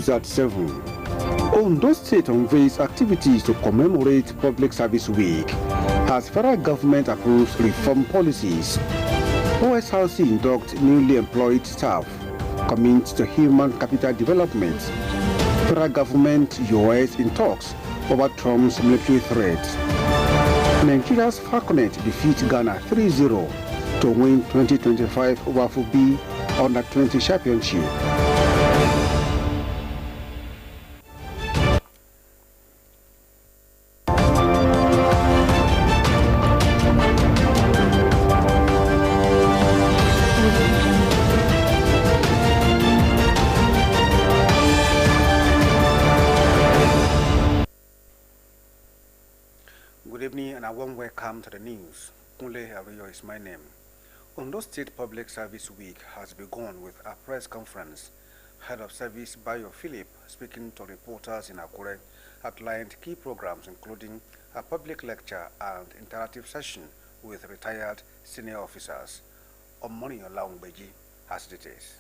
News at 7. Ondo State unveils activities to commemorate Public Service Week as federal government approves reform policies. Osrc induct newly employed staff, commits to human capital development. Federal government US in talks over Trump's military threat. Nigeria's Falconet defeat Ghana 3-0 to win 2025 WAFB Under-20 Championship. Good evening and a warm welcome to the news. Kunle Ariyo is my name. Ondo State Public Service Week has begun with a press conference. Head of Service Bayo Philip, speaking to reporters in Akure, outlined key programs including a public lecture and interactive session with retired senior officers. Omoniola Umbeji has details.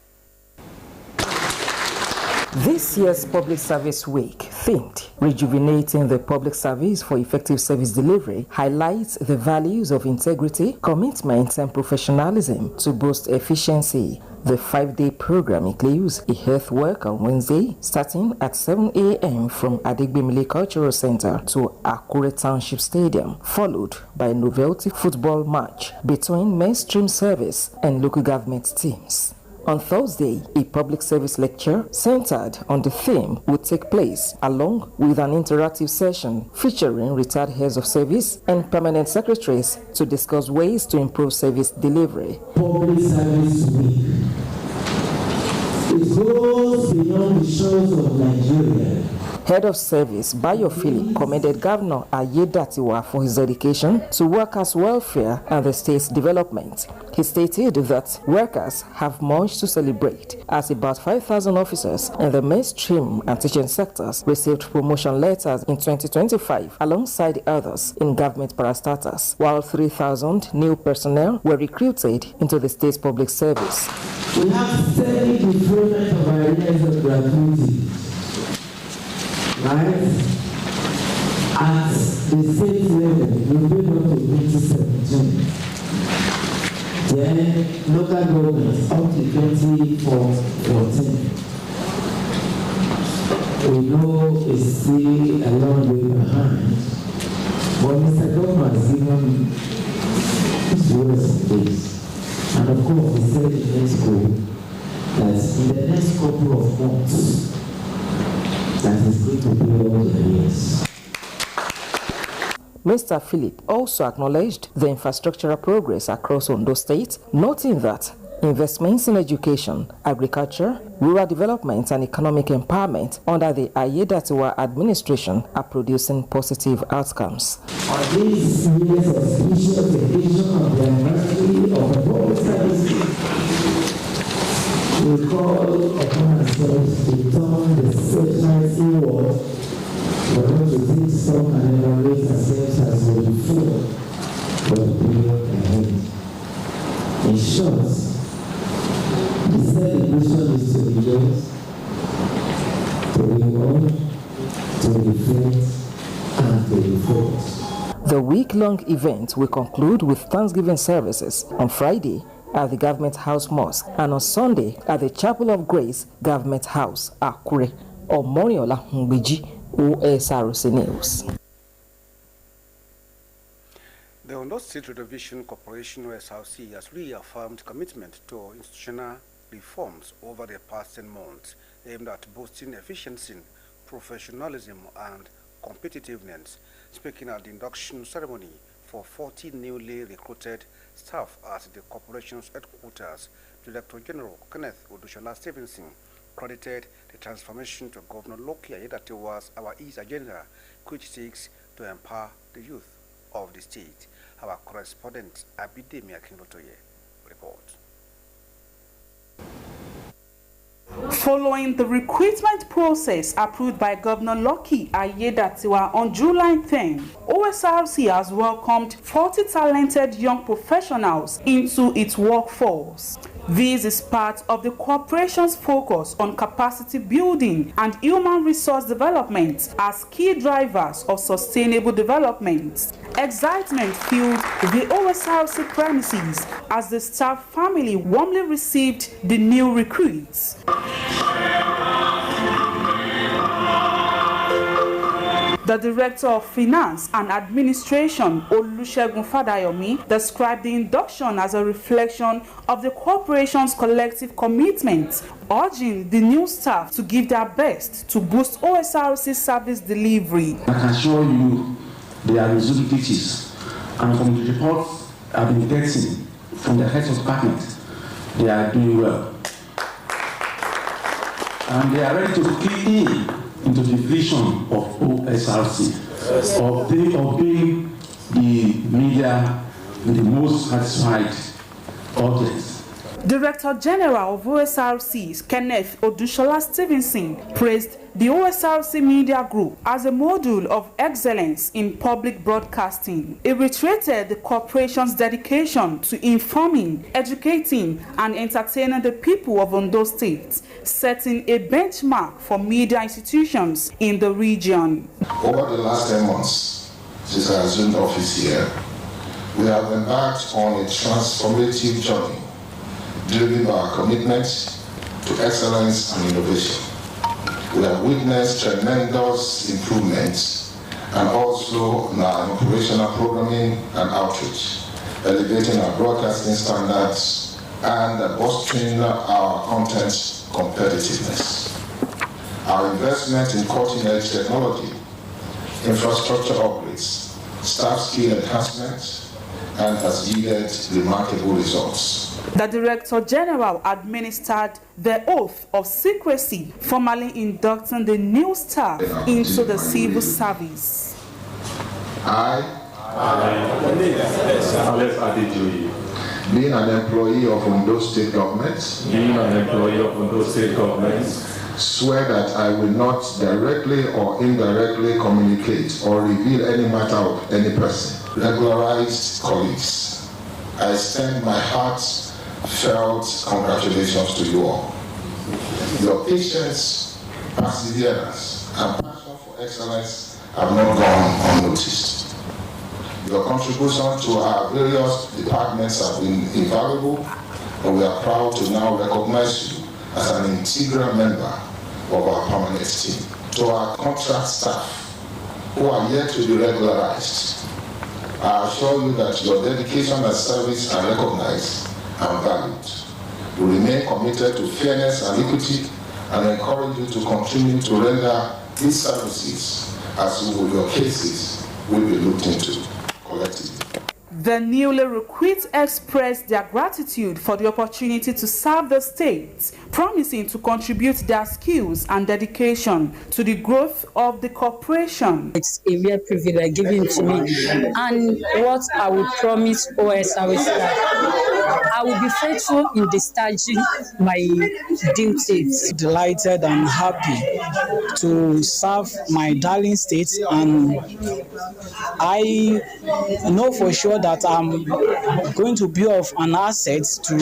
This year's Public Service Week, themed Rejuvenating the Public Service for Effective Service Delivery, highlights the values of integrity, commitment, and professionalism to boost efficiency. The 5-day program includes a health walk on Wednesday, starting at 7 a.m. from Adegbemile Cultural Center to Akure Township Stadium, followed by a novelty football match between mainstream service and local government teams. On Thursday, a public service lecture centered on the theme would take place, along with an interactive session featuring retired heads of service and permanent secretaries to discuss ways to improve service delivery. Public Service Week. It goes beyond the shores of Nigeria. Head of Service Bayo Philip commended Governor Ayedatiwa for his dedication to workers' welfare and the state's development. He stated that workers have much to celebrate, as about 5,000 officers in the mainstream and teaching sectors received promotion letters in 2025 alongside others in government parastatals, while 3,000 new personnel were recruited into the state's public service. We have 70 deployment of areas of gratuity, right? At the state level, we've been up to 2017. Then local government up to 2014. We know it's still a long way behind, but Mr. Governor has given his words in this. And of course, we said in next school that in the next couple of months, that is going to be all the years. Mr. Philip also acknowledged the infrastructural progress across Ondo State, noting that investments in education, agriculture, rural development, and economic empowerment under the Ayedatiwa administration are producing positive outcomes. On these years of special dedication of the anniversary of the public service, we call upon ourselves to turn the searchlight inward. We're going to take stock and evaluate ourselves as we before for the period ahead. In short, the celebration is to rejoice, to reward, to reflect, and to refocus. The week-long event will conclude with Thanksgiving services on Friday at the Government House Mosque and on Sunday at the Chapel of Grace Government House, Akure. Omoniola Umbeji, Osrc News. The Ondo State Revision Corporation Osrc has reaffirmed commitment to institutional reforms over the past 10 months aimed at boosting efficiency, professionalism, and competitiveness. Speaking at the induction ceremony for 40 newly recruited staff at the corporation's headquarters, Director General Kenneth Odushola Stevenson credited the transformation to Governor Loki Ayedatiwa's Our East agenda, which seeks to empower the youth of the state. Our correspondent Abidemi Akinlotoye reports. Following the recruitment process approved by Governor Loki Ayedatiwa on July 10, Osrc has welcomed 40 talented young professionals into its workforce. This is part of the corporation's focus on capacity building and human resource development as key drivers of sustainable development. Excitement filled the Osrc premises as the staff family warmly received the new recruits. The Director of Finance and Administration, Olusegun Fadayomi, described the induction as a reflection of the corporation's collective commitment, urging the new staff to give their best to boost Osrc service delivery. I can assure you there are responsibilities, and from the reports I've been getting from the heads of department, they are doing well. And they are ready to key in into the vision of Osrc, of being the media with the most satisfied audience. Director General of Osrc, Kenneth Odushola Stevenson, praised the Osrc Media Group as a model of excellence in public broadcasting. He reiterated the corporation's dedication to informing, educating, and entertaining the people of Ondo State, setting a benchmark for media institutions in the region. Over the last 10 months, since I assumed office here, we have embarked on a transformative journey driven by our commitment to excellence and innovation. We have witnessed tremendous improvements and also in our operational programming and outreach, elevating our broadcasting standards and bolstering our content competitiveness. Our investment in cutting-edge technology, infrastructure upgrades, staff skill enhancement, and has yielded remarkable results. The Director General administered the oath of secrecy, formally inducting the new staff into the civil service. Being an employee of Ondo State Government, swear that I will not directly or indirectly communicate or reveal any matter of any person. Regularized colleagues, I extend my heartfelt congratulations to you all. Your patience, perseverance, and passion for excellence have not gone unnoticed. Your contribution to our various departments have been invaluable, and we are proud to now recognize you as an integral member of our permanent team. To our contract staff who are yet to be regularized, I assure you that your dedication and service are recognized and valued. We remain committed to fairness and equity and encourage you to continue to render these services as your cases will be looked into collectively. The newly recruits expressed their gratitude for the opportunity to serve the state, promising to contribute their skills and dedication to the growth of the corporation. It's a real privilege given to me, and what I will promise Osrc is that I will be faithful in discharging my duties. Delighted and happy to serve my darling state, and I know for sure that I'm going to be of an asset to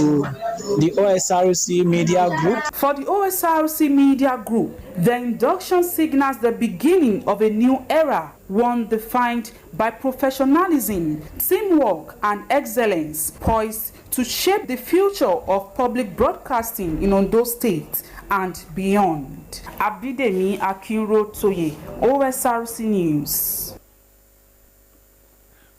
the Osrc Media Group. For the Osrc Media Group, the induction signals the beginning of a new era, one defined by professionalism, teamwork, and excellence, poised to shape the future of public broadcasting in Ondo State and beyond. Abidemi Akinrotoye, Osrc News.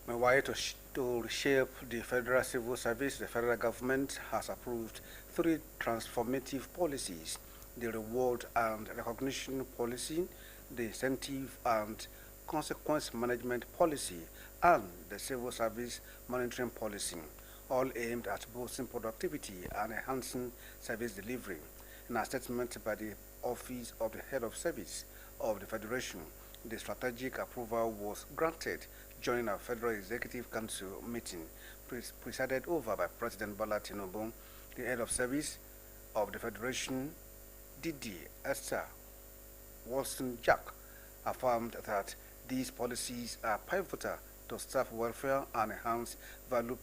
My way to reshape the federal civil service, the federal government has approved 3 transformative policies: the reward and recognition policy, the incentive and consequence management policy, and the civil service monitoring policy, all aimed at boosting productivity and enhancing service delivery. In a statement by the Office of the Head of Service of the Federation, the strategic approval was granted during a Federal Executive Council meeting presided over by President Bola Tinubu. The Head of Service of the Federation, DD Esther Wollstonecraft, affirmed that these policies are pivotal to staff welfare and enhance value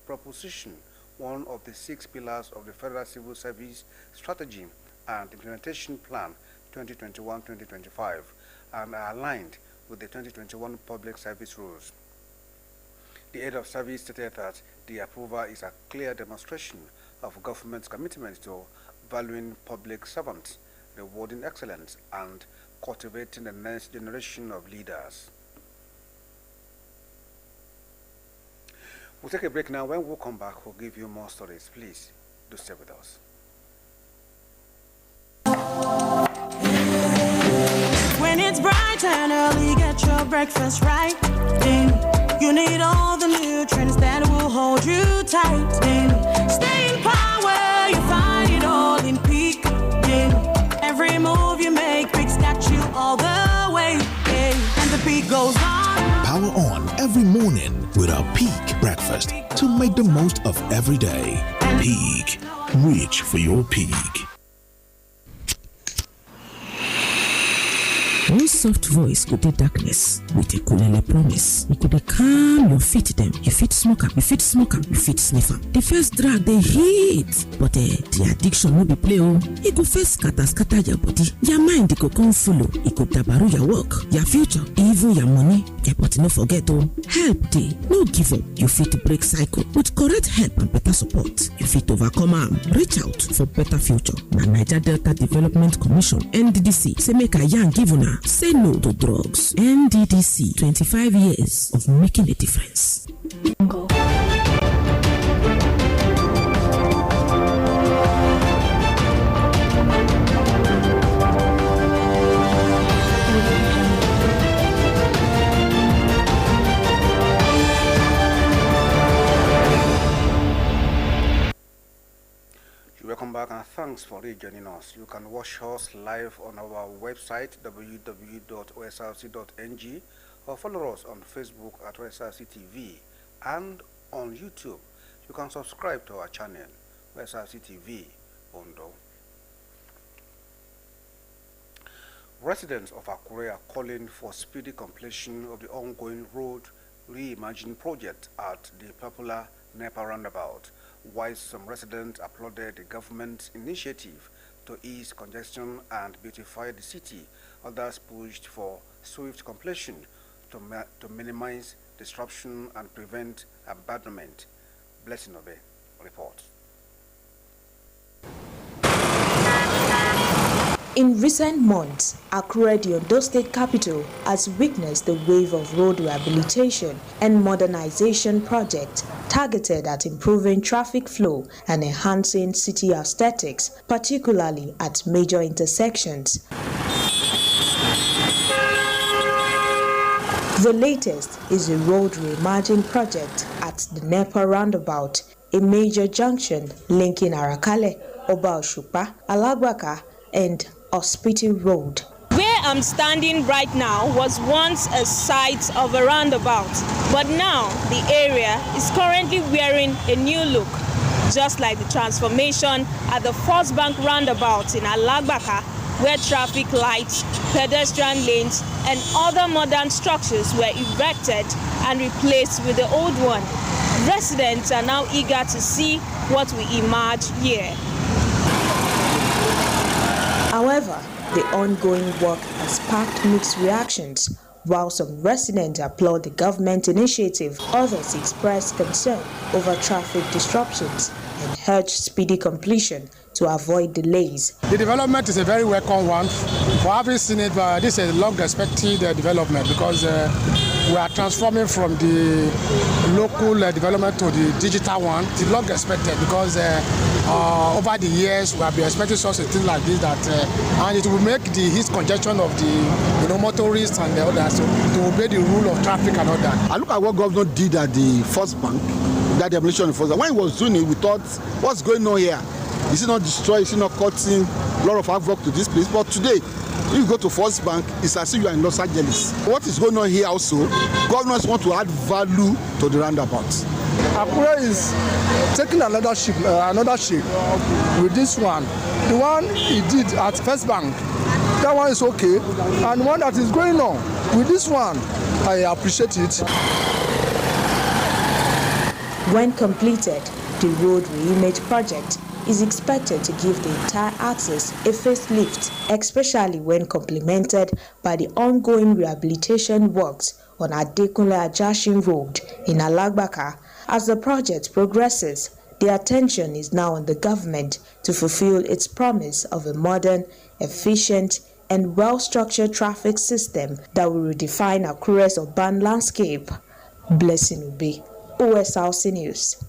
proposition one of the 6 pillars of the Federal Civil Service Strategy and Implementation Plan 2021-2025 and are aligned with the 2021 Public Service Rules. The head of service stated that the approval is a clear demonstration of government's commitment to valuing public servants, rewarding excellence, and cultivating the next generation of leaders. We'll take a break now. When we'll come back, we'll give you more stories. Please do stay with us. When it's bright and early, get your breakfast right. You need all the nutrients that will hold you tight. Stay in power, you find it all in Peak. Every move you make, Peak's got you all the way. And the Peak goes on. Power on every morning with our Peak breakfast to make the most of every day. Peak. Reach for your peak. One soft voice could do darkness with a kulele promise. You could calm your feet them. You fit smoke up, you fit smoke up, you fit sniff up. The first drag they hit, but the addiction will be play on. It could first scatter your body. Your mind it could come follow. It could tabaru your work, your future, even your money. Yeah, but no forget help day. No give up. You fit break cycle with correct help and better support. You fit overcome and reach out for better future. Na Niger Delta Development Commission (NDDC) say make a young give una. Say no to drugs. NDDC, 25 years of making a difference. Welcome back and thanks for joining us. You can watch us live on our website www.osrc.ng or follow us on Facebook at Osrc TV and on YouTube. You can subscribe to our channel Osrc TV Ondo. Residents of Akure are calling for speedy completion of the ongoing road reimagining project at the popular NEPA roundabout. While some residents applauded the government's initiative to ease congestion and beautify the city, others pushed for swift completion to minimize disruption and prevent abandonment. Blessing Obe reports. In recent months, Akure, the Ondo State capital, has witnessed the wave of road rehabilitation and modernization projects targeted at improving traffic flow and enhancing city aesthetics, particularly at major intersections. The latest is the road reimagining project at the NEPA roundabout, a major junction linking Arakale, Oba Oshupa, Alagbaka, and Hospital Road. Where I'm standing right now was once a site of a roundabout, but now the area is currently wearing a new look, just like the transformation at the First Bank roundabout in Alagbaka, where traffic lights, pedestrian lanes, and other modern structures were erected and replaced with the old one. Residents are now eager to see what we emerge here. However, the ongoing work has sparked mixed reactions. While some residents applaud the government initiative, others express concern over traffic disruptions and urge speedy completion to avoid delays. The development is a very welcome one. For having seen it, this is a long-expected development because we are transforming from the local development to the digital one. It's long expected because over the years we have been expecting such a thing like this and it will make the heat congestion of the motorists and the others to obey the rule of traffic and all that. I look at what governor did at the First Bank, that demolition of First Bank. When he was doing it, we thought, what's going on here? Is it not destroyed? Is it not causing a lot of havoc to this place? But today, if you go to First Bank, it's as if you are in Los Angeles. What is going on here also, governors want to add value to the roundabout. Akure is taking another shape with this one. The one he did at First Bank, that one is okay. And the one that is going on with this one, I appreciate it. When completed, The road reimage project is expected to give the entire axis a facelift, especially when complemented by the ongoing rehabilitation works on Adekunle Ajashin Road in Alagbaka. As the project progresses, the attention is now on the government to fulfill its promise of a modern, efficient, and well-structured traffic system that will redefine Akure's urban landscape. Blessing Ubi, Osrc News.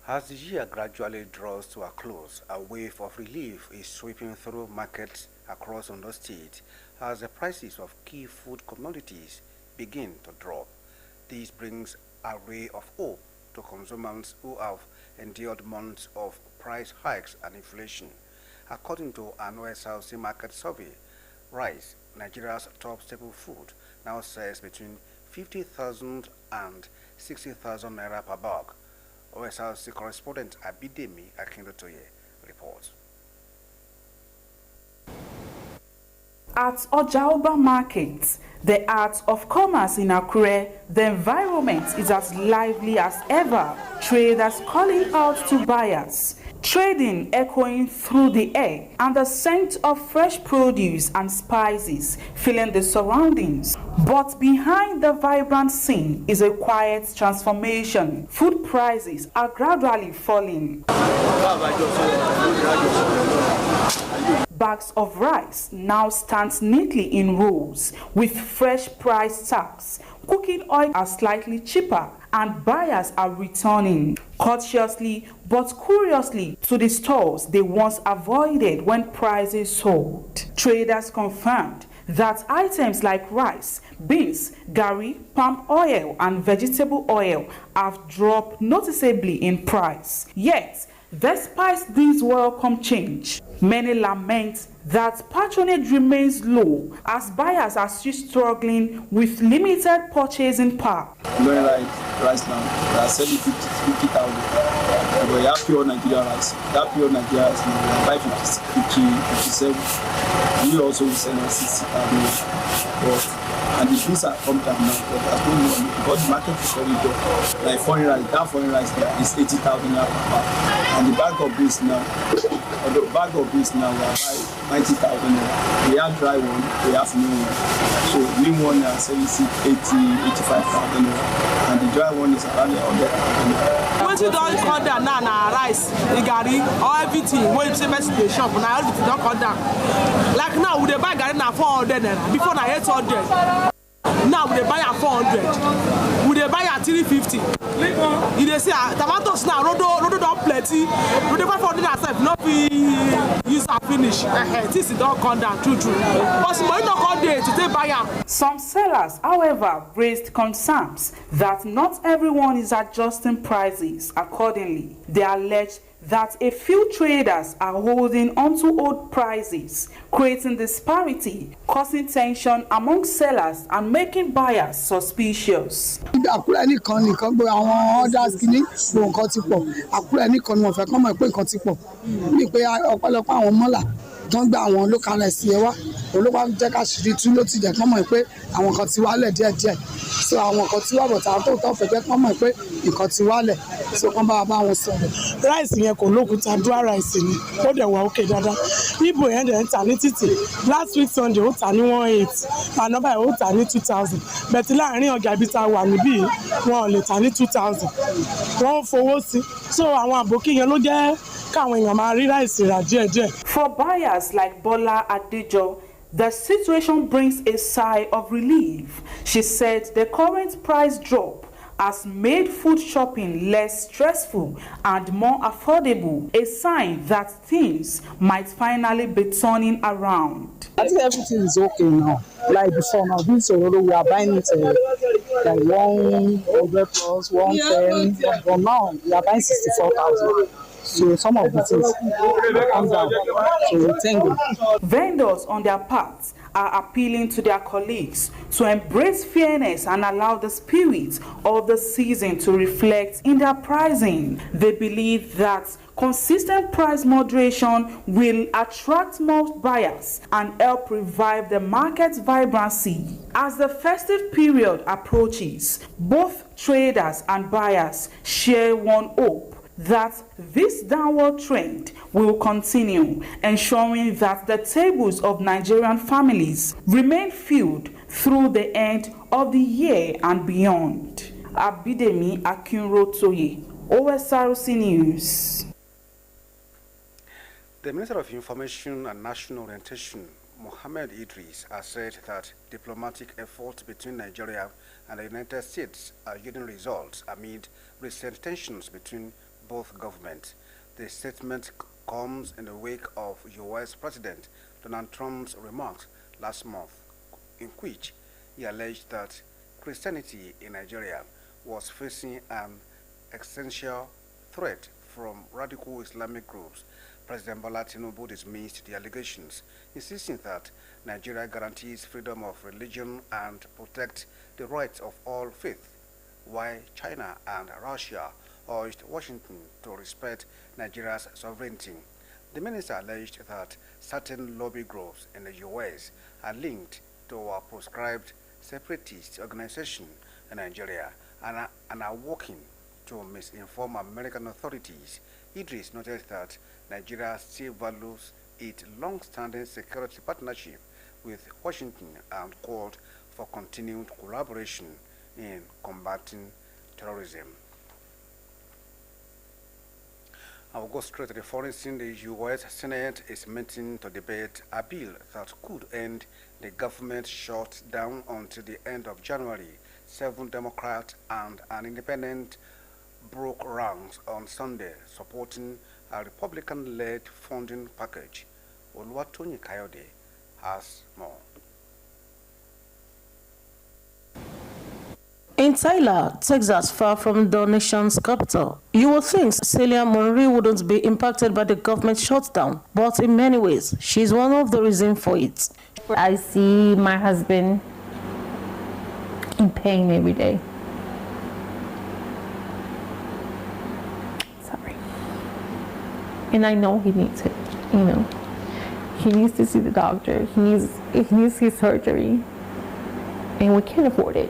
As the year gradually draws to a close, a wave of relief is sweeping through markets across Ondo State as the prices of key food commodities begin to drop. This brings a ray of hope to consumers who have endured months of price hikes and inflation. According to an Osrc market survey, rice, Nigeria's top staple food, now sells between 50,000 and 60,000 naira per bag. Osrc correspondent Abidemi Akindotoye reports. At Ojaoba Market, the art of commerce in Akure, the environment is as lively as ever. Traders calling out to buyers. Trading echoing through the air, and the scent of fresh produce and spices filling the surroundings. But behind the vibrant scene is a quiet transformation. Food prices are gradually falling. Bags of rice now stand neatly in rows with fresh price tags. Cooking oil are slightly cheaper and buyers are returning cautiously but curiously to the stores they once avoided when prices soared. Traders confirmed that items like rice, beans, garri, palm oil and vegetable oil have dropped noticeably in price. Yet, despite this welcome change, many lament that patronage remains low as buyers are still struggling with limited purchasing power. Low rice now, they are selling 50,000. But you have pure Nigeria rice. That pure Nigeria rice now, we buy 57. We also sell 60,000. And the beans are come down now, but there's no money because the market is very low. Like foreign rice, that foreign rice there is 80,000 naira per bag. And the bag of beans now, we are buying 90,000 naira. We have dry one, we have new one. So new one is selling 85,000 naira. And the dry one is around 100,000 naira. Once you don't cut down now, rice, the garri, or everything, when you say best in the shop, now everything don't cut down. Like now, we buy garri now 400 naira, before now 800. Now we buy at 400. We buy at 350. You dey see tomatoes now, rodo don plenty. Rodo 500 herself, no be use and finish. This don't come down true. But money no come there to take buy am. Some sellers, however, raised concerns that not everyone is adjusting prices accordingly. They allege that a few traders are holding onto old prices, creating disparity, causing tension among sellers and making buyers suspicious. Àkúrẹ́ nìkan gbé àwọn orders kìíní bò nǹkan ti pọ̀. Àkúrẹ́ nìkan ni wọ́n fẹ́ kọ́ mọ̀ pé nǹkan ti pọ̀. Ní pé ọ̀pọ̀lọpọ̀ àwọn mọ́là tó ń gba àwọn local rice yẹn wá. Olúwa jẹ́ ká ṣìírí tú ló ti jẹ́ kọ́ mọ̀ pé àwọn kan ti wálẹ̀ díẹ̀díẹ̀. So àwọn kan ti wá bọ̀ tàwọn tó fẹ́ jẹ́ kọ́ mọ̀ pé nǹkan ti wálẹ̀. So kàn bá wọn sọ̀rọ̀. Rice yẹn kò lókùúta dry rice ni ó dẹ̀ wà òkè dáadáa. Ibo yẹn dẹ̀ ń tà ní títì. Last week Sunday ó tà ní 18. Ànábà yẹn ó tà ní 2000. Bẹ̀tí láàárín ọjà ibi tá a wà níbí wọn ò lè tà ní 2000. Wọ́n ń fowó sí. So àwọn àbòkí yẹn ló jẹ́ káwọn èèyàn máa rí rice rà díẹ̀díẹ̀. For buyers like Bola Adejo, the situation brings a sigh of relief. She said the current price drop has made food shopping less stressful and more affordable, a sign that things might finally be turning around. I think everything is okay now. Like before now, this already we are buying it like 100 plus 110, but now we are buying 64,000. So some of the things come down. So we thank you. Vendors on their part are appealing to their colleagues to embrace fairness and allow the spirit of the season to reflect in their pricing. They believe that consistent price moderation will attract more buyers and help revive the market's vibrancy. As the festive period approaches, both traders and buyers share one hope that this downward trend will continue, ensuring that the tables of Nigerian families remain filled through the end of the year and beyond. Abidemi Akinrotoye, OSRC News. The Minister of Information and National Orientation, Mohammed Idris, has said that diplomatic efforts between Nigeria and the United States are yielding results amid recent tensions between both governments. The statement comes in the wake of U.S. President Donald Trump's remarks last month, in which he alleged that Christianity in Nigeria was facing an existential threat from radical Islamic groups. President Bola Tinubu dismissed the allegations, insisting that Nigeria guarantees freedom of religion and protects the rights of all faiths, while China and Russia urged Washington to respect Nigeria's sovereignty. The minister alleged that certain lobby groups in the U.S. are linked to a proscribed separatist organization in Nigeria and are working to misinform American authorities. Idris noted that Nigeria still values its long-standing security partnership with Washington and called for continued collaboration in combating terrorism. I will go straight to the foreign scene. The U.S. Senate is meeting to debate a bill that could end the government shutdown until the end of January. 7 Democrats and an independent broke ranks on Sunday, supporting a Republican-led funding package. Oluwatoyin Kayode has more. In Tyler, Texas, far from the nation's capital, you would think Celia Monroe wouldn't be impacted by the government shutdown, but in many ways, she's one of the reasons for it. I see my husband in pain every day. Sorry. And I know he needs it, you know. He needs to see the doctor. He needs his surgery. And we can't afford it.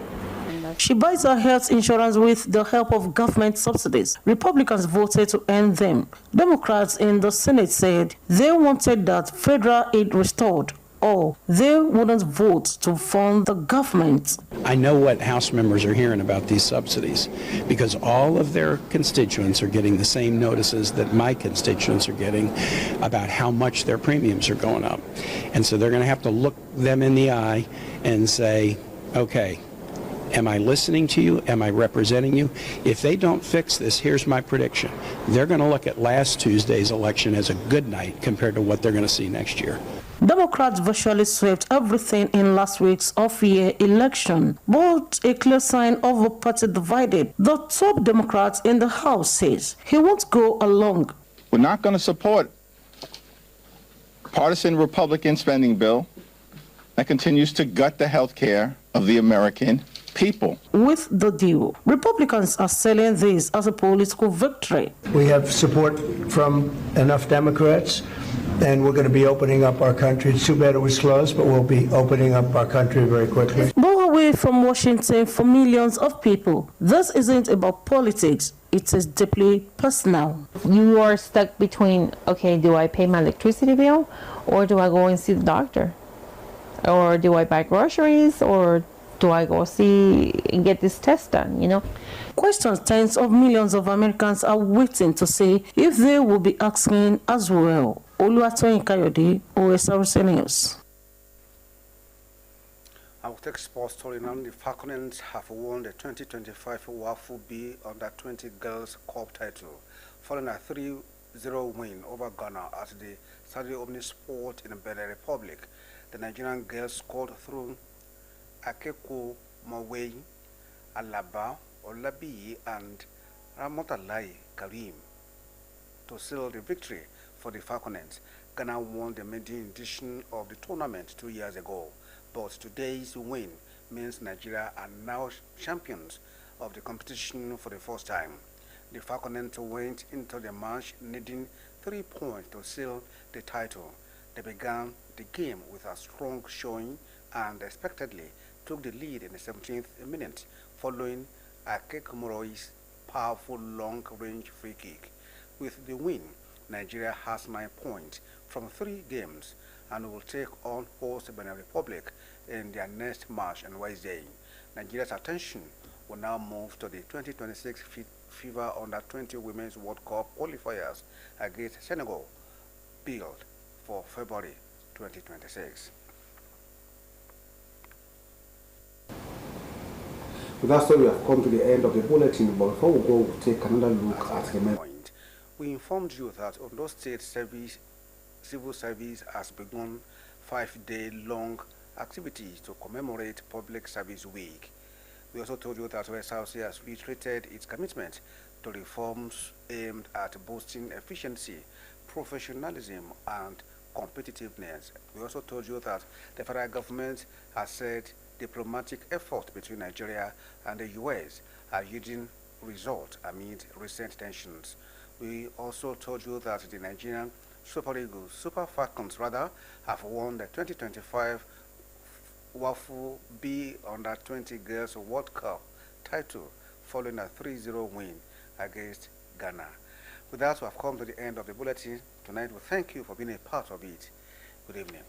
She buys her health insurance with the help of government subsidies. Republicans voted to end them. Democrats in the Senate said they wanted that federal aid restored, or they wouldn't vote to fund the government. I know what House members are hearing about these subsidies because all of their constituents are getting the same notices that my constituents are getting about how much their premiums are going up. And so they're going to have to look them in the eye and say, okay, am I listening to you? Am I representing you? If they don't fix this, here's my prediction. They're going to look at last Tuesday's election as a good night compared to what they're going to see next year. Democrats virtually swept everything in last week's off-year election, but a clear sign of a party divided. The top Democrat in the House says he won't go along. We're not going to support a partisan Republican spending bill that continues to gut the health care of the American people. With the deal, Republicans are selling this as a political victory. We have support from enough Democrats, and we're going to be opening up our country. It's too bad it was closed, but we'll be opening up our country very quickly. But away from Washington for millions of people, this isn't about politics. It is deeply personal. You are stuck between, okay, do I pay my electricity bill, or do I go and see the doctor? Or do I buy groceries, or do I go see and get this test done, you know? Questions tens of millions of Americans are waiting to see if they will be asking as well. Oluwatoyin Kayode, OSRC News. I will take sports story now. The Falcons have won the 2025 WAFU B Under-20 Girls Cup title, following a 3-0 win over Ghana at the Saturday Omnisport in the Benin Republic. The Nigerian girls scored through Akeko Mawei, Alaba Olabiyi, and Ramotalai Karim to seal the victory for the Falconets. Ghana won the maiden edition of the tournament 2 years ago, but today's win means Nigeria are now champions of the competition for the first time. The Falconets went into the match needing 3 points to seal the title. They began the game with a strong showing and expectedly took the lead in the 17th minute following Akekomoro's powerful long-range free kick. With the win, Nigeria has 9 points from 3 games and will take on host Benin Republic in their next match on Wednesday. Nigeria's attention will now move to the 2026 FIFA Under-20 Women's World Cup qualifiers against Senegal, billed for February 2026. With that story, we have come to the end of the bulletin, but before we go, we'll take another look at the main point. We informed you that Ondo State Civil Service has begun 5-day-long activities to commemorate Public Service Week. We also told you that Osrc has reiterated its commitment to reforms aimed at boosting efficiency, professionalism, and competitiveness. We also told you that the federal government has said diplomatic efforts between Nigeria and the U.S. are yielding results amid recent tensions. We also told you that the Nigerian Super Falcons have won the 2025 WAFU B Under-20 Girls World Cup title following a 3-0 win against Ghana. With that, we have come to the end of the bulletin tonight. We thank you for being a part of it. Good evening.